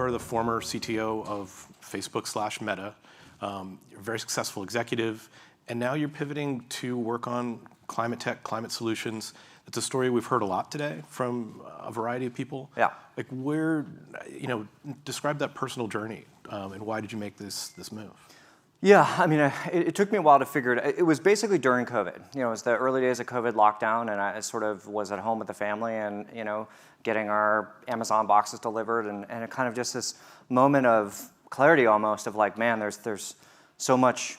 are the former CTO of Facebook/Meta. You're a very successful executive, and now you're pivoting to work on climate tech, climate solutions. It's a story we've heard a lot today from a variety of people. Yeah. Like describe that personal journey, and why did you make this move? Yeah, I mean, it took me a while to figure it. It was basically during COVID. It was the early days of COVID lockdown, and I sort of was at home with the family, and getting our Amazon boxes delivered, and it kind of just this moment of clarity almost of like, man, there's so much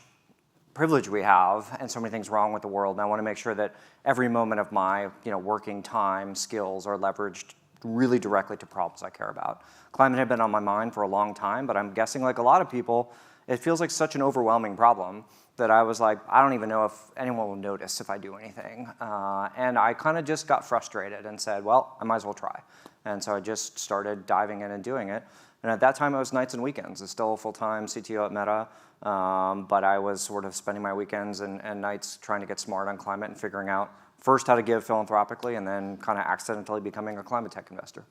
privilege we have, and so many things wrong with the world, and I want to make sure that every moment of my working time, skills are leveraged really directly to problems I care about. Climate had been on my mind for a long time, but I'm guessing like a lot of people, it feels like such an overwhelming problem that I was like, I don't even know if anyone will notice if I do anything. And I kind of just got frustrated and said, well, I might as well try. And so I just started diving in and doing it. And at that time, it was nights and weekends. It's still a full-time CTO at Meta, but I was sort of spending my weekends and nights trying to get smart on climate and figuring out first how to give philanthropically and then kind of accidentally becoming a climate tech investor.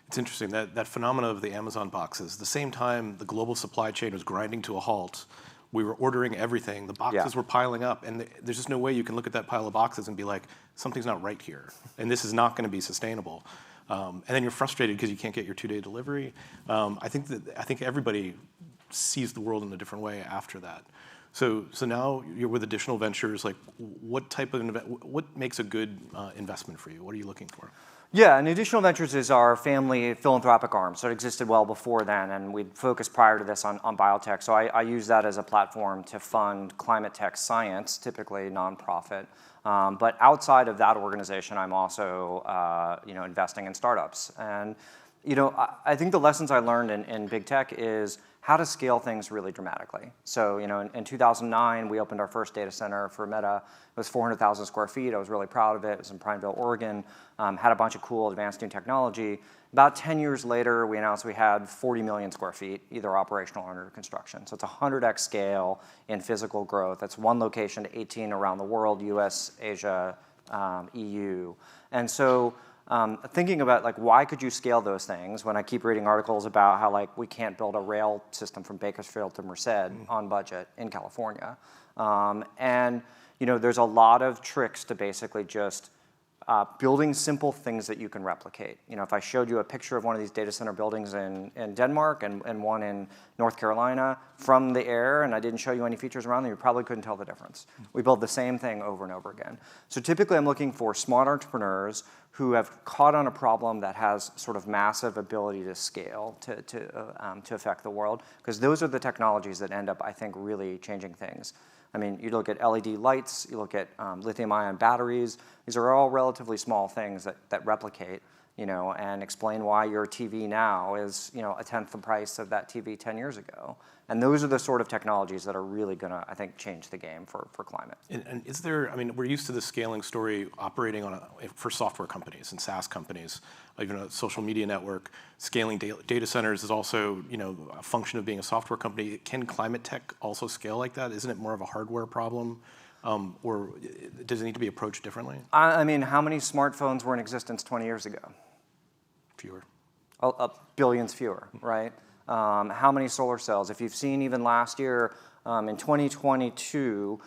It's interesting, that phenomena of the Amazon boxes. The same time the global supply chain was grinding to a halt, we were ordering everything. The boxes were piling up, and there's just no way you can look at that pile of boxes and be like, something's not right here, and this is not going to be sustainable. And then you're frustrated because you can't get your 2-day delivery. I think everybody sees the world in a different way after that. So now you're with additional ventures. Like, what makes a good investment for you? What are you looking for? Yeah, and Additional Ventures is our family philanthropic arm, so it existed well before then, and we'd focused prior to this on biotech. So I use that as a platform to fund climate tech science, typically nonprofit. But outside of that organization, I'm also investing in startups. And I think the lessons I learned in big tech is how to scale things really dramatically. So in 2009, we opened our first data center for Meta. It was 400,000 square feet. I was really proud of it. It was in Prineville, Oregon. Had a bunch of cool advanced new technology. About 10 years later, we announced we had 40 million square feet, either operational or under construction. So it's a 100x scale in physical growth. That's one location to 18 around the world, US, Asia, EU. And so thinking about like why could you scale those things when I keep reading articles about how like we can't build a rail system from Bakersfield to Merced on budget in California. There's a lot of tricks to basically just building simple things that you can replicate. If I showed you a picture of one of these data center buildings in Denmark and one in North Carolina from the air, and I didn't show you any features around them, you probably couldn't tell the difference. We build the same thing over and over again. So typically I'm looking for smart entrepreneurs who have caught on a problem that has sort of massive ability to scale to affect the world, because those are the technologies that end up, I think, really changing things. I mean, you look at LED lights, you look at lithium-ion batteries. These are all relatively small things that replicate, and explain why your TV now is, a tenth the price of that TV 10 years ago. And those are the sort of technologies that are really going to, I think, change the game for climate. And is there, we're used to the scaling story operating for software companies and SaaS companies, even a social media network. Scaling data centers is also, a function of being a software company. Can climate tech also scale like that? Isn't it more of a hardware problem? Or does it need to be approached differently? I mean, how many smartphones were in existence 20 years ago? Fewer. Billions fewer, right? How many solar cells? If you've seen even last year, in 2022,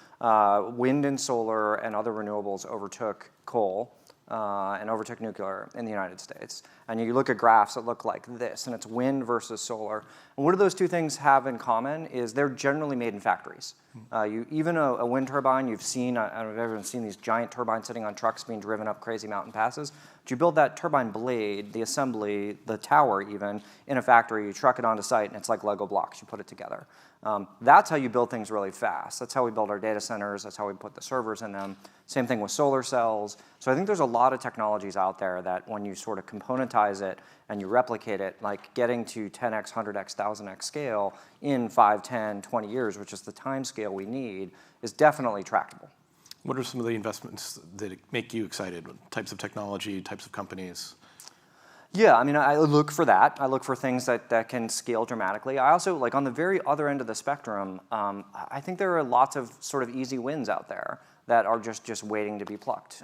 wind and solar and other renewables overtook coal and overtook nuclear in the United States. And you look at graphs that look like this, and it's wind versus solar. And what do those two things have in common is they're generally made in factories. Even a wind turbine, you've seen, I don't know if everyone's seen these giant turbines sitting on trucks being driven up crazy mountain passes. But you build that turbine blade, the assembly, the tower even, in a factory, you truck it onto site, and it's like Lego blocks. You put it together. That's how you build things really fast. That's how we build our data centers. That's how we put the servers in them. Same thing with solar cells. So I think there's a lot of technologies out there that when you sort of componentize it and you replicate it, like getting to 10x, 100x, 1000x scale in 5, 10, 20 years, which is the time scale we need, is definitely tractable. What are some of the investments that make you excited? Types of technology, types of companies? Yeah, I look for that. I look for things that can scale dramatically. I also, like on the very other end of the spectrum, I think there are lots of sort of easy wins out there. that are just waiting to be plucked.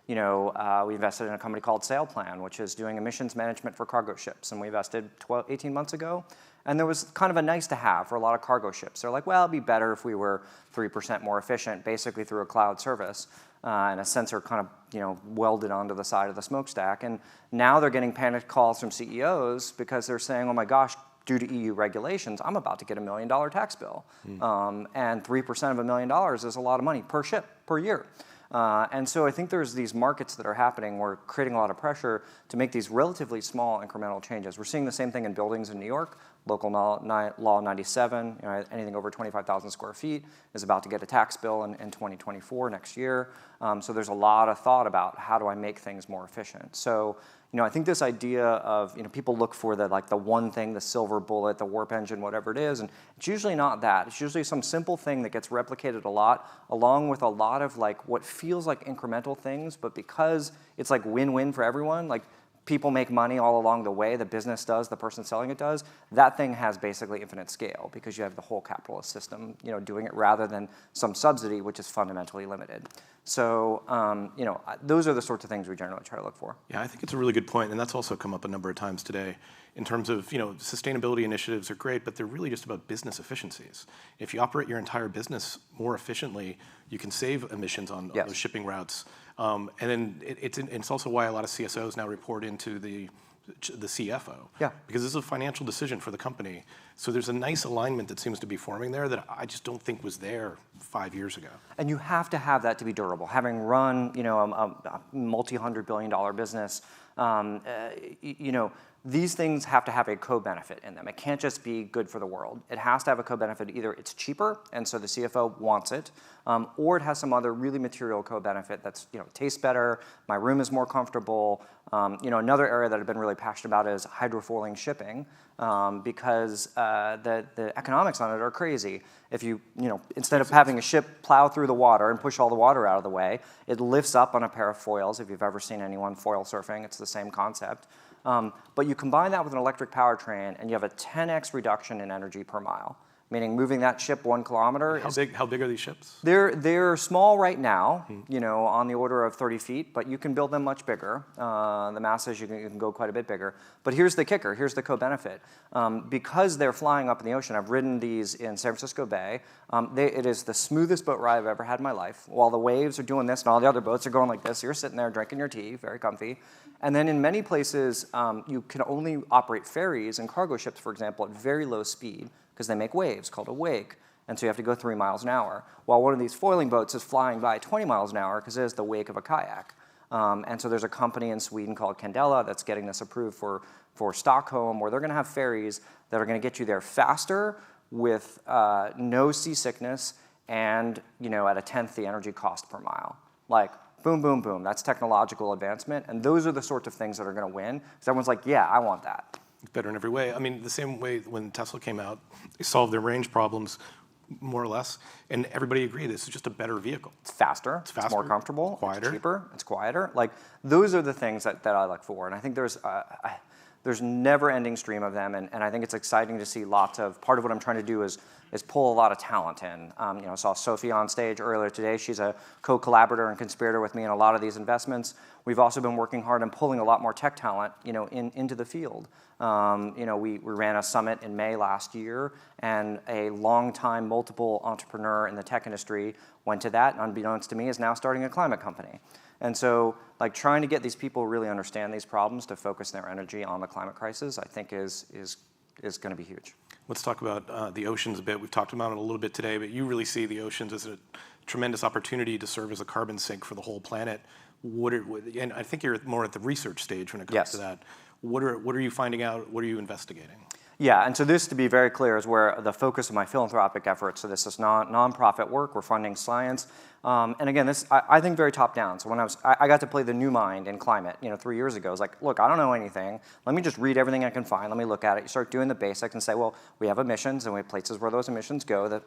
We invested in a company called SailPlan, which is doing emissions management for cargo ships, and we invested 18 months ago. And there was kind of a nice to have for a lot of cargo ships. They're like, well, it'd be better if we were 3% more efficient, basically through a cloud service and a sensor kind of welded onto the side of the smokestack. And now they're getting panicked calls from CEOs because they're saying, oh my gosh, due to EU regulations, I'm about to get $1 million tax bill. And 3% of $1 million is a lot of money per ship, per year. And so I think there's these markets that are happening. We're creating a lot of pressure to make these relatively small incremental changes. We're seeing the same thing in buildings in New York. Local Law 97, anything over 25,000 square feet is about to get a tax bill in 2024, next year. So there's a lot of thought about how do I make things more efficient. So I think this idea of people look for the one thing, the silver bullet, the warp engine, whatever it is, and it's usually not that. It's usually some simple thing that gets replicated a lot, along with a lot of what feels like incremental things, but because it's win-win for everyone, people make money all along the way, the business does, the person selling it does, that thing has basically infinite scale because you have the whole capitalist system doing it rather than some subsidy, which is fundamentally limited. So those are the sorts of things we generally try to look for. Yeah, I think it's a really good point, and that's also come up a number of times today in terms of, sustainability initiatives are great, but they're really just about business efficiencies. If you operate your entire business more efficiently, you can save emissions on those shipping routes. And then it's also why a lot of CSOs now report into the CFO. Yeah. Because this is a financial decision for the company. So there's a nice alignment that seems to be forming there that I just don't think was there 5 years ago. And you have to have that to be durable. Having run, a multi-$100 billion business, these things have to have a co-benefit in them. It can't just be good for the world. It has to have a co-benefit. Either it's cheaper, and so the CFO wants it, or it has some other really material co-benefit that's, tastes better, my room is more comfortable. Another area that I've been really passionate about is hydrofoiling shipping, because the economics on it are crazy. If you, instead of having a ship plow through the water and push all the water out of the way, it lifts up on a pair of foils. If you've ever seen anyone foil surfing, it's the same concept. But you combine that with an electric powertrain, and you have a 10x reduction in energy per mile, meaning moving that ship 1 kilometer. How big are these ships? They're small right now, on the order of 30 feet, but you can build them much bigger. The masses, you can go quite a bit bigger. But here's the kicker, here's the co-benefit. Because they're flying up in the ocean, I've ridden these in San Francisco Bay. It is the smoothest boat ride I've ever had in my life. While the waves are doing this and all the other boats are going like this, you're sitting there drinking your tea, very comfy. And then in many places, you can only operate ferries and cargo ships, for example, at very low speed because they make waves called a wake. And so you have to go 3 miles an hour. While one of these foiling boats is flying by 20 miles an hour because it is the wake of a kayak. And so there's a company in Sweden called Candela that's getting this approved for Stockholm, where they're going to have ferries that are going to get you there faster with no seasickness and at a tenth the energy cost per mile. Boom, boom, boom. That's technological advancement. And those are the sorts of things that are going to win. Because everyone's like, yeah, I want that. Better in every way. I mean, the same way when Tesla came out, they solved their range problems, more or less, and everybody agreed this is just a better vehicle. It's faster. It's more comfortable. It's quieter. It's cheaper. It's quieter. Those are the things that I look for. And I think there's never-ending stream of them, and I think it's exciting to see lots of. Part of what I'm trying to do is pull a lot of talent in. I saw Sophie on stage earlier today. She's a co-collaborator and conspirator with me in a lot of these investments. We've also been working hard on pulling a lot more tech talent, into the field. We ran a summit in May last year, and a long-time multiple entrepreneur in the tech industry went to that, and unbeknownst to me, is now starting a climate company. And so, trying to get these people really understand these problems to focus their energy on the climate crisis, I think is going to be huge. Let's talk about the oceans a bit. We've talked about it a little bit today, but you really see the oceans as a tremendous opportunity to serve as a carbon sink for the whole planet. And I think you're more at the research stage when it comes to that. What are you finding out? What are you investigating? Yeah, and so this, to be very clear, is where the focus of my philanthropic efforts. So this is nonprofit work. We're funding science, and again, this I think very top down. So when I got to play the new mind in climate, 3 years ago. I was like, look, I don't know anything. Let me just read everything I can find. Let me look at it. You start doing the basics and say, well, we have emissions, and we have places where those emissions go, that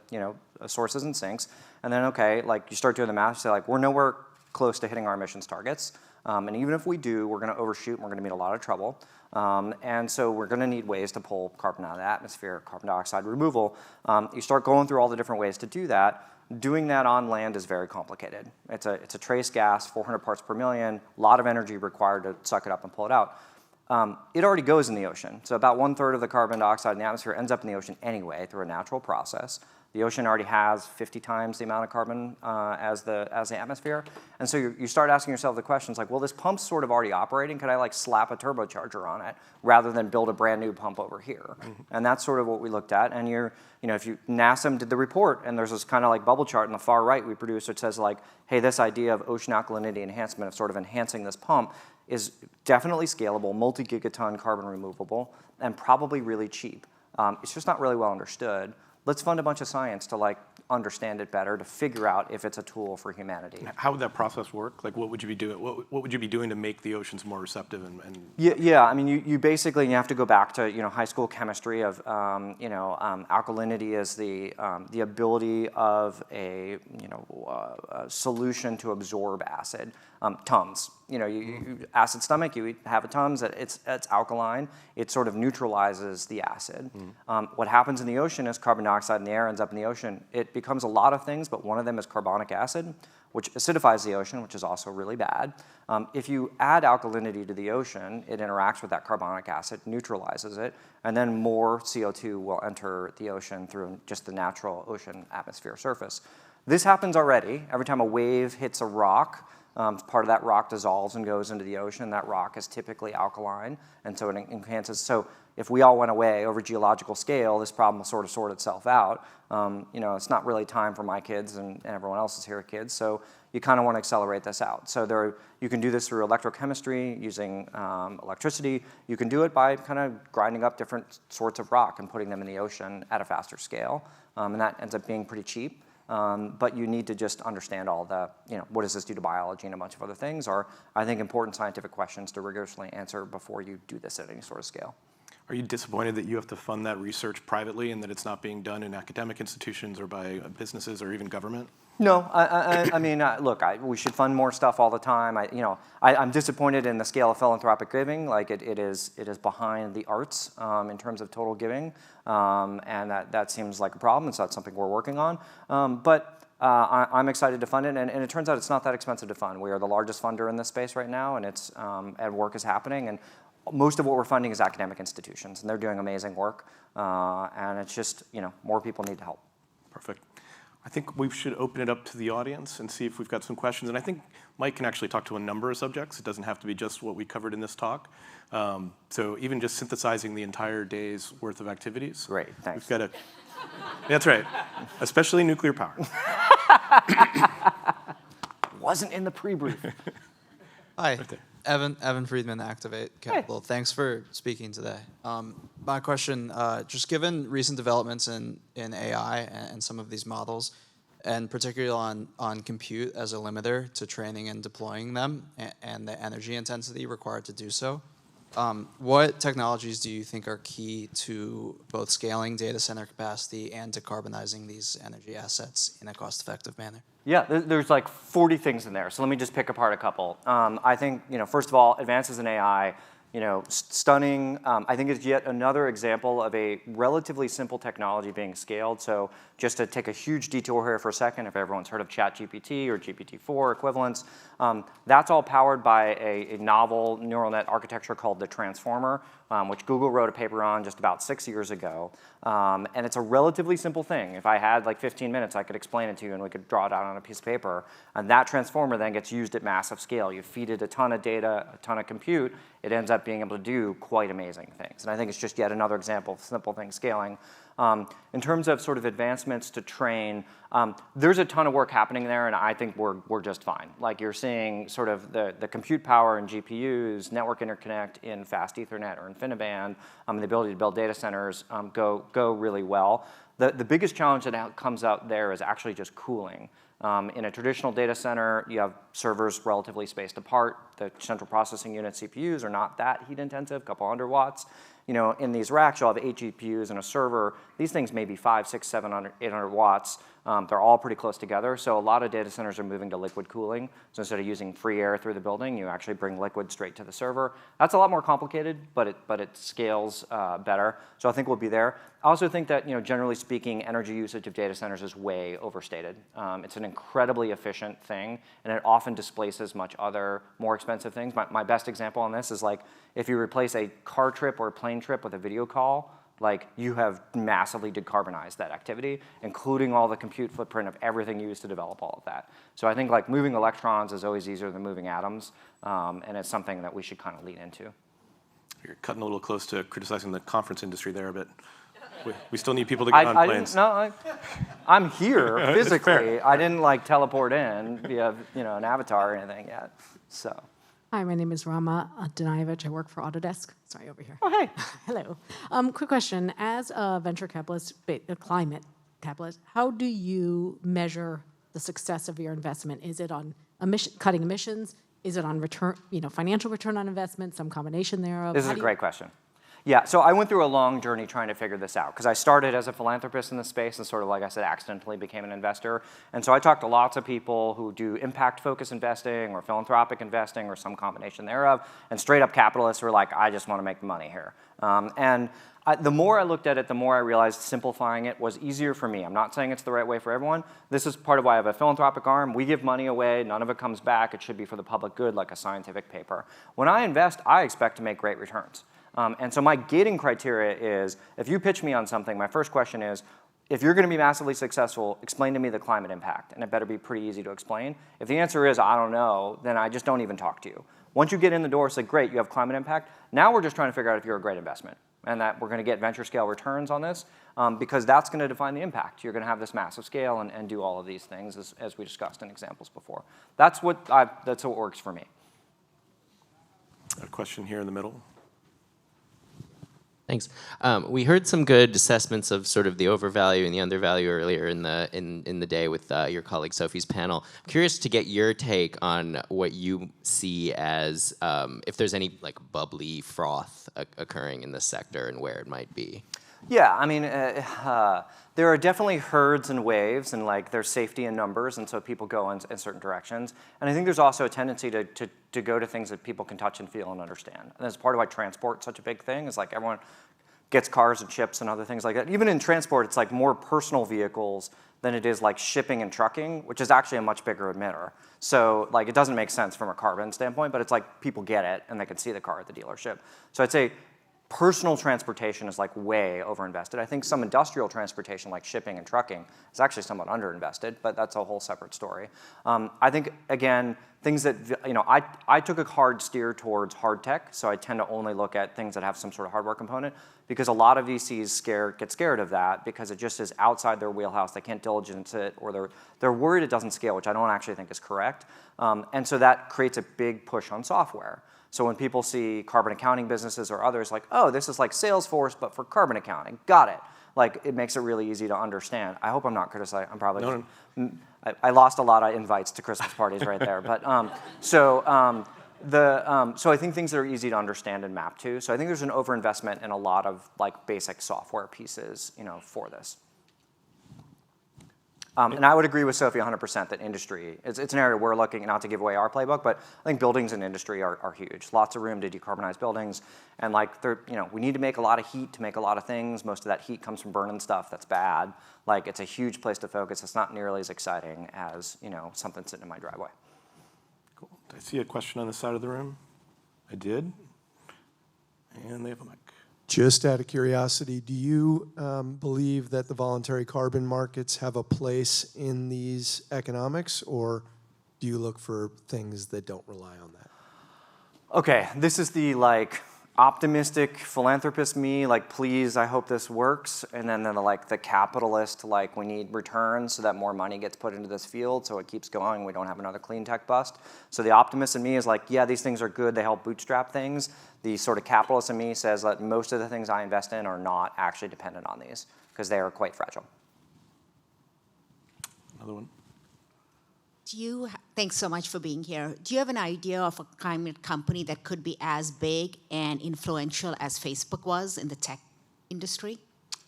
sources and sinks, and then you start doing the math. Say we're nowhere close to hitting our emissions targets, and even if we do, we're going to overshoot, and we're going to be in a lot of trouble. And so we're going to need ways to pull carbon out of the atmosphere, carbon dioxide removal. You start going through all the different ways to do that. Doing that on land is very complicated. It's a trace gas, 400 parts per million, a lot of energy required to suck it up and pull it out. It already goes in the ocean. So about 1/3 of the carbon dioxide in the atmosphere ends up in the ocean anyway through a natural process. The ocean already has 50 times the amount of carbon as the atmosphere. And so you start asking yourself the questions like, well, this pump's sort of already operating. Could I like slap a turbocharger on it rather than build a brand new pump over here? And that's sort of what we looked at. And if NASA did the report, and there's this kind of like bubble chart in the far right we produced, which says like, hey, this idea of ocean alkalinity enhancement, of sort of enhancing this pump, is definitely scalable, multi-gigaton carbon removable, and probably really cheap. It's just not really well understood. Let's fund a bunch of science to like understand it better, to figure out if it's a tool for humanity. How would that process work? Like, what would you be doing? What would you be doing to make the oceans more receptive? Yeah. I mean, you basically have to go back to high school chemistry of alkalinity is the ability of a solution to absorb acid. Tums. You acid stomach, you have a Tums, it's alkaline, it sort of neutralizes the acid. What happens in the ocean is carbon dioxide in the air ends up in the ocean. It becomes a lot of things, but one of them is carbonic acid, which acidifies the ocean, which is also really bad. If you add alkalinity to the ocean, it interacts with that carbonic acid, neutralizes it, and then more CO2 will enter the ocean through just the natural ocean atmosphere surface. This happens already. Every time a wave hits a rock, part of that rock dissolves and goes into the ocean. That rock is typically alkaline, and so it enhances. So if we all went away over geological scale, this problem will sort of sort itself out. It's not really time for my kids and everyone else's here kids, so you kind of want to accelerate this out. So you can do this through electrochemistry, using electricity. You can do it by kind of grinding up different sorts of rock and putting them in the ocean at a faster scale, and that ends up being pretty cheap. But you need to just understand all the, what does this do to biology and a bunch of other things are, I think, important scientific questions to rigorously answer before you do this at any sort of scale. Are you disappointed that you have to fund that research privately and that it's not being done in academic institutions or by businesses or even government? No, I mean, look, we should fund more stuff all the time. I'm disappointed in the scale of philanthropic giving. Like it is behind the arts in terms of total giving, and that seems like a problem. And so that's something we're working on. But I'm excited to fund it, and it turns out it's not that expensive to fund. We are the largest funder in this space right now, and and work is happening. And most of what we're funding is academic institutions, and they're doing amazing work. And it's just more people need to help. Perfect. I think we should open it up to the audience and see if we've got some questions. And I think Mike can actually talk to a number of subjects. It doesn't have to be just what we covered in this talk. So even just synthesizing the entire day's worth of activities. Great, thanks. We've got that's right, especially nuclear power. Wasn't in the pre-brief. Hi, Right there. Evan Friedman, Activate Capital. Hey. Thanks for speaking today. My question, just given recent developments in AI and some of these models, and particularly on compute as a limiter to training and deploying them, and the energy intensity required to do so, what technologies do you think are key to both scaling data center capacity and decarbonizing these energy assets in a cost-effective manner? Yeah, there's like 40 things in there. So let me just pick apart a couple. I think, first of all, advances in AI, stunning. I think it's yet another example of a relatively simple technology being scaled. So just to take a huge detour here for a second, if everyone's heard of ChatGPT or GPT-4 equivalents, that's all powered by a novel neural net architecture called the Transformer, which Google wrote a paper on just about 6 years ago. And it's a relatively simple thing. If I had like 15 minutes, I could explain it to you and we could draw it out on a piece of paper. And that transformer then gets used at massive scale. You feed it a ton of data, a ton of compute, it ends up being able to do quite amazing things. And I think it's just yet another example of simple things scaling. In terms of sort of advancements to train, there's a ton of work happening there, and I think we're just fine. Like you're seeing sort of the compute power in GPUs, network interconnect in fast Ethernet or InfiniBand, the ability to build data centers go really well. The biggest challenge that comes out there is actually just cooling. In a traditional data center, you have servers relatively spaced apart. The central processing unit CPUs are not that heat intensive, a couple hundred watts. in these racks, you'll have 8 GPUs and a server. These things may be 500, 600, 700, 800 watts. They're all pretty close together. So a lot of data centers are moving to liquid cooling. So instead of using free air through the building, you actually bring liquid straight to the server. That's a lot more complicated, but it scales better. So I think we'll be there. I also think that, generally speaking, energy usage of data centers is way overstated. It's an incredibly efficient thing, and it often displaces much other more expensive things. My best example on this is like if you replace a car trip or a plane trip with a video call, like you have massively decarbonized that activity, including all the compute footprint of everything you use to develop all of that. So I think like moving electrons is always easier than moving atoms, and it's something that we should kind of lean into. You're cutting a little close to criticizing the conference industry there, but we still need people to get on planes. I'm here physically. I didn't like teleport in via an avatar or anything yet. So. Hi, my name is Rama Dunayevich. I work for Autodesk. Sorry, over here. Oh, hey. Hello. Quick question. As a venture capitalist, a climate capitalist, how do you measure the success of your investment? Is it on cutting emissions? Is it on return, financial return on investment, some combination thereof? This is a great question. Yeah, so I went through a long journey trying to figure this out because I started as a philanthropist in this space and sort of, like I said, accidentally became an investor. And so I talked to lots of people who do impact-focused investing or philanthropic investing or some combination thereof, and straight-up capitalists who are like, I just want to make money here. The more I looked at it, the more I realized simplifying it was easier for me. I'm not saying it's the right way for everyone. This is part of why I have a philanthropic arm. We give money away. None of it comes back. It should be for the public good, like a scientific paper. When I invest, I expect to make great returns. And so my gating criteria is, if you pitch me on something, my first question is, if you're going to be massively successful, explain to me the climate impact. And it better be pretty easy to explain. If the answer is, I don't know, then I just don't even talk to you. Once you get in the door, say, great, you have climate impact. Now we're just trying to figure out if you're a great investment and that we're going to get venture scale returns on this because that's going to define the impact. You're going to have this massive scale and do all of these things as we discussed in examples before. That's what works for me. A question here in the middle. Thanks. We heard some good assessments of sort of the overvalue and the undervalue earlier in the day with your colleague Sophie's panel. I'm curious to get your take on what you see as if there's any like bubbly froth occurring in this sector and where it might be. Yeah, I mean, there are definitely herds and waves, and like there's safety in numbers, and so people go in certain directions. And I think there's also a tendency to go to things that people can touch and feel and understand. And that's part of why transport's such a big thing, is like everyone gets cars and ships and other things like that. Even in transport, it's like more personal vehicles than it is like shipping and trucking, which is actually a much bigger emitter. So like it doesn't make sense from a carbon standpoint, but it's like people get it and they can see the car at the dealership. So I'd say personal transportation is like way overinvested. I think some industrial transportation like shipping and trucking is actually somewhat underinvested, but that's a whole separate story. I think, again, things that, I took a hard steer towards hard tech, so I tend to only look at things that have some sort of hardware component because a lot of VCs get scared of that because it just is outside their wheelhouse. They can't diligence it, or they're worried it doesn't scale, which I don't actually think is correct. And so that creates a big push on software. So when people see carbon accounting businesses or others like, oh, this is like Salesforce, but for carbon accounting, got it. Like, it makes it really easy to understand. I hope I'm not criticizing. I'm probably I lost a lot of invites to Christmas parties right there. But so I think things that are easy to understand and map to. So I think there's an overinvestment in a lot of like basic software pieces, for this. And I would agree with Sophie 100% that industry, it's an area we're looking, not to give away our playbook, but I think buildings and industry are huge. Lots of room to decarbonize buildings. And like, we need to make a lot of heat to make a lot of things. Most of that heat comes from burning stuff that's bad. Like, it's a huge place to focus. It's not nearly as exciting as, something sitting in my driveway. Cool. Did I see a question on the side of the room? I did. And they have a mic. Just out of curiosity, do you believe that the voluntary carbon markets have a place in these economics, or do you look for things that don't rely on that? Okay, this is the like optimistic philanthropist me, like, please, I hope this works. And then the capitalist, like, we need returns so that more money gets put into this field so it keeps going. We don't have another clean tech bust. So the optimist in me is like, yeah, these things are good. They help bootstrap things. The sort of capitalist in me says that most of the things I invest in are not actually dependent on these because they are quite fragile. Another one. Thanks so much for being here. Do you have an idea of a climate company that could be as big and influential as Facebook was in the tech industry?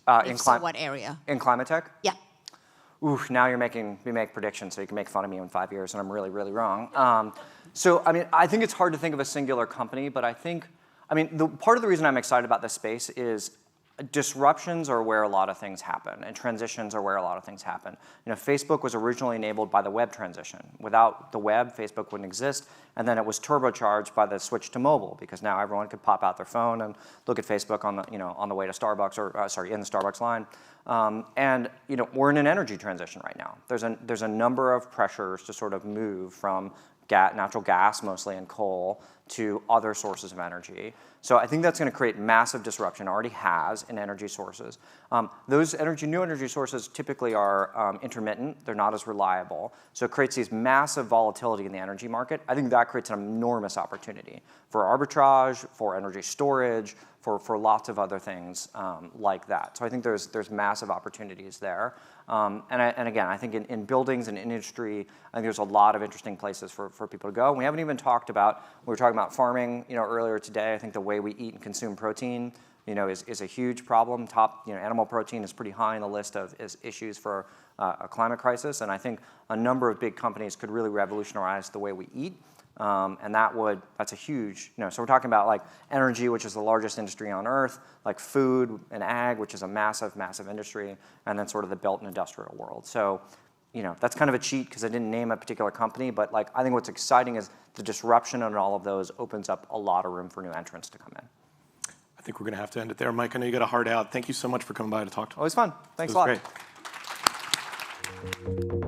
If so, what area? In climate tech? Yeah. Ooh, now you're making me make predictions, so you can make fun of me in 5 years, and I'm really, really wrong. So, I mean, I think it's hard to think of a singular company, but part of the reason I'm excited about this space is disruptions are where a lot of things happen, and transitions are where a lot of things happen. Facebook was originally enabled by the web transition. Without the web, Facebook wouldn't exist, and then it was turbocharged by the switch to mobile, because now everyone could pop out their phone and look at Facebook on the way to Starbucks, or in the Starbucks line. We're in an energy transition right now. There's a number of pressures to sort of move from natural gas, mostly, and coal, to other sources of energy. So I think that's going to create massive disruption, already has, in energy sources. Those new energy sources typically are intermittent. They're not as reliable. So it creates these massive volatility in the energy market. I think that creates an enormous opportunity for arbitrage, for energy storage, for lots of other things like that. So I think there's massive opportunities there. And again, I think in buildings and industry, I think there's a lot of interesting places for people to go. And we haven't even talked about, we were talking about farming earlier today. I think the way we eat and consume protein is a huge problem. Animal protein is pretty high on the list of issues for a climate crisis. And I think a number of big companies could really revolutionize the way we eat. And that's a huge, so we're talking about like energy, which is the largest industry on earth, like food and ag, which is a massive, massive industry, and then sort of the built and industrial world. So, that's kind of a cheat because I didn't name a particular company, but I think what's exciting is the disruption in all of those opens up a lot of room for new entrants to come in. I think we're going to have to end it there. Mike, I know you got a hard out. Thank you so much for coming by to talk to us. Always fun. Thanks a lot. Great.